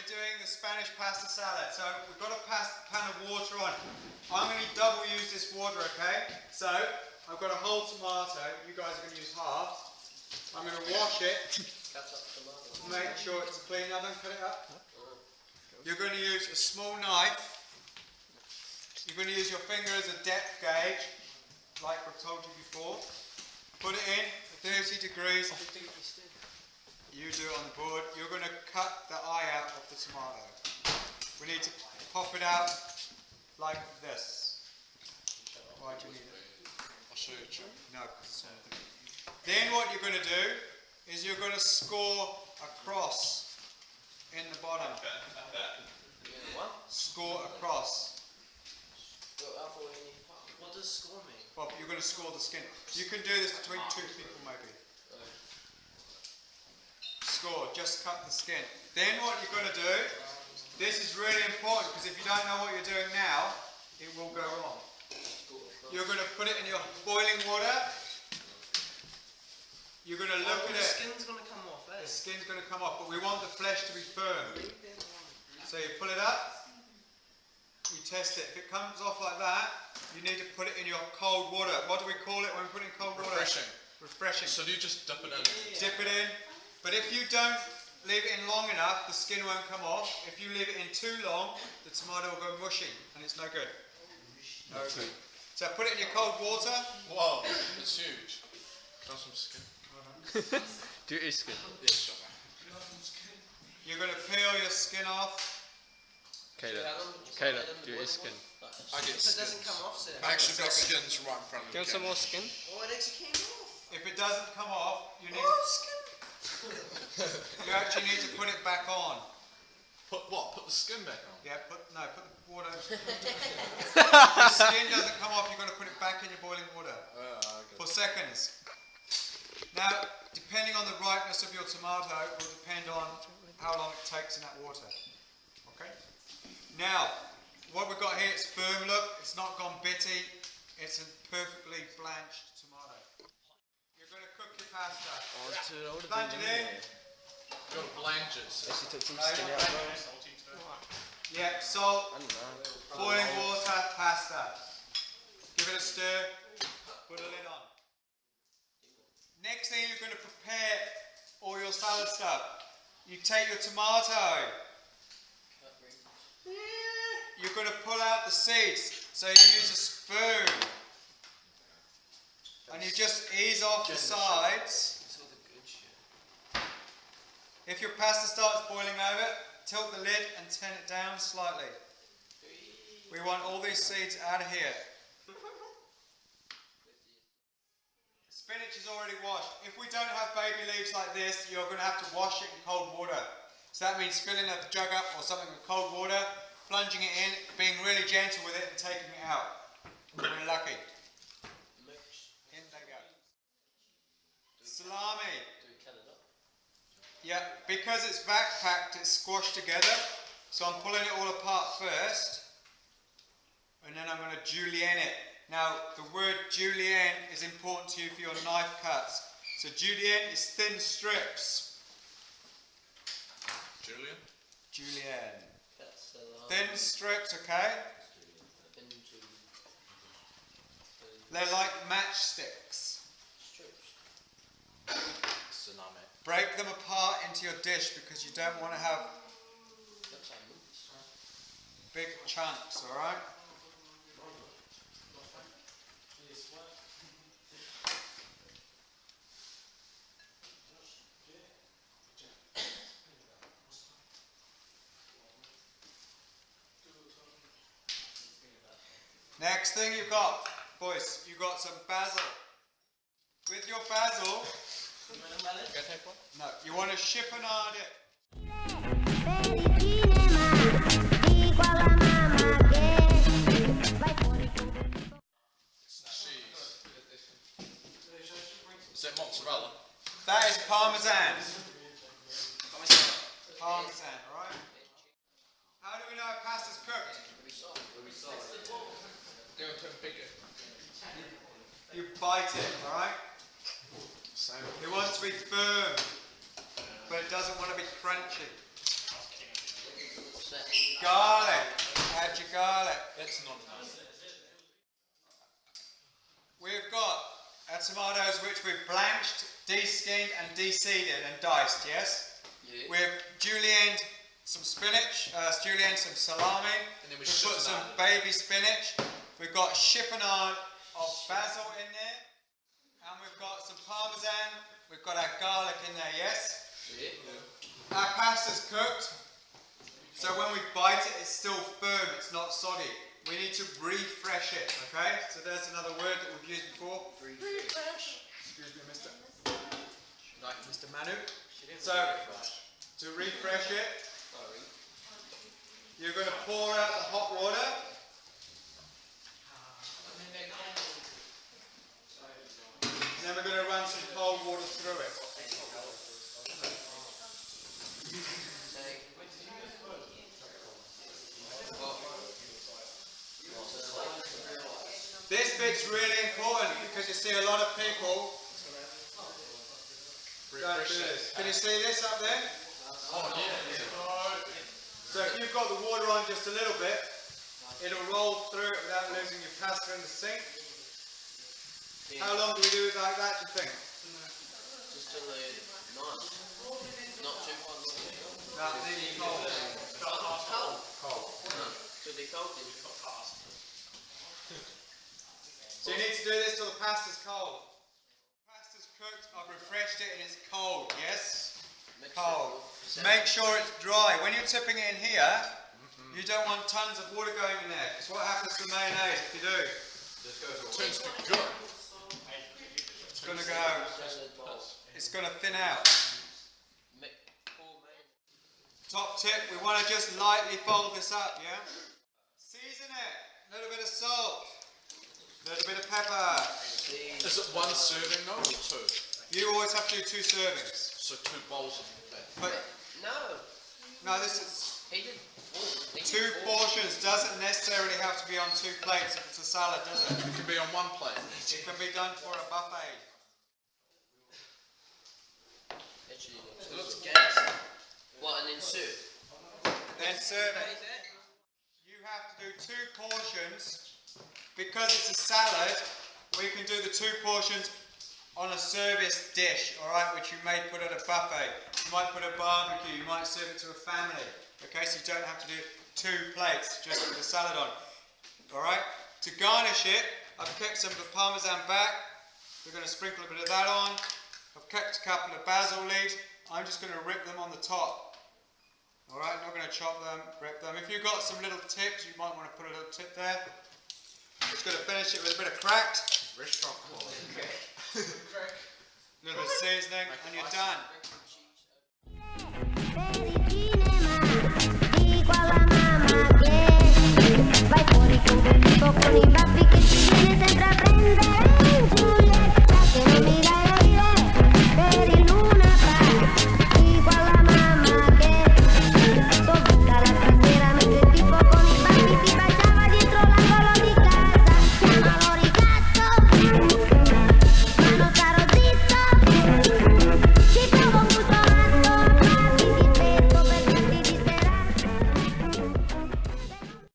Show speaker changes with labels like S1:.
S1: we're doing the Spanish pasta salad. So we've got a pan of water on. I'm going to double use this water, okay? So I've got a whole tomato. You guys are going to use half. I'm going to wash it. Make sure it's clean. Now don't cut it up. You're going to use a small knife. You're going to use your finger as a depth gauge, like I've told you before. Put it in at 30 degrees. You do it on the board. You're going to cut the eye out of the tomato. We need to pop it out like this. Why do you need it?
S2: I'll show you.
S1: No, because it's on the thing. Then what you're going to do is you're going to score a cross in the bottom. Score a cross.
S3: What does score mean?
S1: Well, you're going to score the skin. You can do this between two people maybe. Score, just cut the skin. Then what you're going to do, this is really important because if you don't know what you're doing now, it will go wrong. You're going to put it in your boiling water. You're going to look at it.
S3: The skin's going to come off, eh?
S1: The skin's going to come off, but we want the flesh to be firm. So you pull it up, you test it. If it comes off like that, you need to put it in your cold water. What do we call it when we put it in cold water?
S2: Refreshing.
S1: Refreshing.
S2: So do you just dip it in?
S1: Dip it in. But if you don't leave it in long enough, the skin won't come off. If you leave it in too long, the tomato will go mushy, and it's no good. No good. So put it in your cold water.
S2: Wow, it's huge. Got some skin.
S4: Do your skin.
S1: You're going to peel your skin off.
S4: Caleb, do your skin.
S2: I get
S3: If it doesn't
S2: skins.
S3: come off, sir.
S2: I actually got skins right in front of
S4: Do you want some more skin?
S3: Oh, it actually came off.
S1: If it doesn't come off, you need
S3: Oh,
S1: to,
S3: skin.
S1: you actually need to put it back on.
S2: Put what? Put the skin back on?
S1: Yeah, put the water. If the skin doesn't come off, you've got to put it back in your boiling water for seconds. Now, depending on the ripeness of your tomato, will depend on how long it takes in that water. Okay? Now, what we've got here is firm look. It's not gone bitty. It's a perfectly blanched tomato. You're going to cook your pasta. Plunge it in.
S2: Got blanches.
S4: Actually took some skin out, bro.
S1: Yep, salt,
S4: I don't know.
S1: boiling water, pasta. Give it a stir. Put a lid on. Next thing you're going to prepare all your salad stuff. You take your tomato. You're going to pull out the seeds. So you use a spoon. And you just ease off the sides.
S3: It's all the good shit.
S1: If your pasta starts boiling over, tilt the lid and turn it down slightly. We want all these seeds out of here. Spinach is already washed. If we don't have baby leaves like this, you're going to have to wash it in cold water. So that means filling a jug up or something with cold water, plunging it in, being really gentle with it and taking it out. We're lucky. In they go. Salami.
S3: Do we cut it up?
S1: Yeah, because it's backpacked, it's squashed together. So I'm pulling it all apart first. And then I'm going to julienne it. Now, the word julienne is important to you for your knife cuts. So julienne is thin strips.
S2: Julian?
S1: Julienne.
S3: That's
S1: Thin strips, okay? They're like matchsticks.
S3: Strips.
S2: Tsunami.
S1: Break them apart into your dish because you don't want to have
S3: That's like moose.
S1: big chunks, alright? Next thing you've got, boys, you've got some basil. With your basil, no, you want to chiffonade it.
S2: Cheese. Is that mozzarella?
S1: That is parmesan. Parmesan, alright? How do we know if pasta's cooked?
S2: Go to bigger.
S1: You bite it, alright?
S2: Same.
S1: It wants to be firm, but it doesn't want to be crunchy.
S3: that?
S1: Garlic. Add your garlic.
S2: That's not enough.
S1: We've got tomatoes which we've blanched, de-skinned and de-seeded and diced, yes?
S3: Yeah.
S1: We've julienned some spinach, julienned some salami.
S2: And then we
S1: We've put some
S2: chiffonade.
S1: baby spinach. We've got chiffonade of basil in there. And we've got some parmesan. We've got our garlic in there, yes?
S3: Yeah.
S1: Our pasta's cooked. So when we bite it, it's still firm, it's not soggy. We need to refresh it, okay? So there's another word that we've used before.
S3: Refresh.
S1: Excuse me, Mr. Manu.
S3: She didn't
S1: So,
S3: refresh.
S1: to refresh it,
S3: Sorry.
S1: you're going to pour out the hot water. And then we're going to run some cold water through it. This bit's really important because you see a lot of people don't do this. Can you see this up there? So if you've got the water on just a little bit, it'll roll through it without losing your pasta in the sink. How long do we do it like that, do you think?
S3: Just till they're nice. Not too hot, not too cold.
S1: No, it needs to be cold.
S3: Cold?
S1: Cold.
S3: No. Till they're cold, then.
S1: So you need to do this till the pasta's cold. Pasta's cooked, I've refreshed it and it's cold, yes? Cold. Make sure it's dry. When you're tipping it in here, you don't want tons of water going in there. Because what happens to mayonnaise if you do?
S2: Turns to good.
S1: It's going to go, it's going to thin out. Top tip, we want to just lightly fold this up, yeah? Season it. A little bit of salt. A little bit of pepper.
S2: Is it one serving though, or two?
S1: You always have to do 2 servings.
S2: So 2 bowls of that.
S1: But
S3: No.
S1: no, this is
S3: He did 4.
S1: 2 portions. Doesn't necessarily have to be on 2 plates if it's a salad, does it?
S2: It can be on one plate.
S1: It can be done for a buffet.
S3: Actually, it looks gas. What, and then serve?
S1: Then serve it. You have to do 2 portions. Because it's a salad, we can do the 2 portions on a service dish, alright, which you may put at a buffet. You might put a barbecue, you might serve it to a family. Okay, so you don't have to do 2 plates just with the salad on. Alright, to garnish it, I've kept some of the parmesan back. We're going to sprinkle a bit of that on. I've kept a couple of basil leaves. I'm just going to rip them on the top. Alright, not going to chop them, rip them. If you've got some little tips, you might want to put a little tip there. Just going to finish it with a bit of cracked.
S2: Restaurant quality.
S1: A little bit of seasoning, and you're done.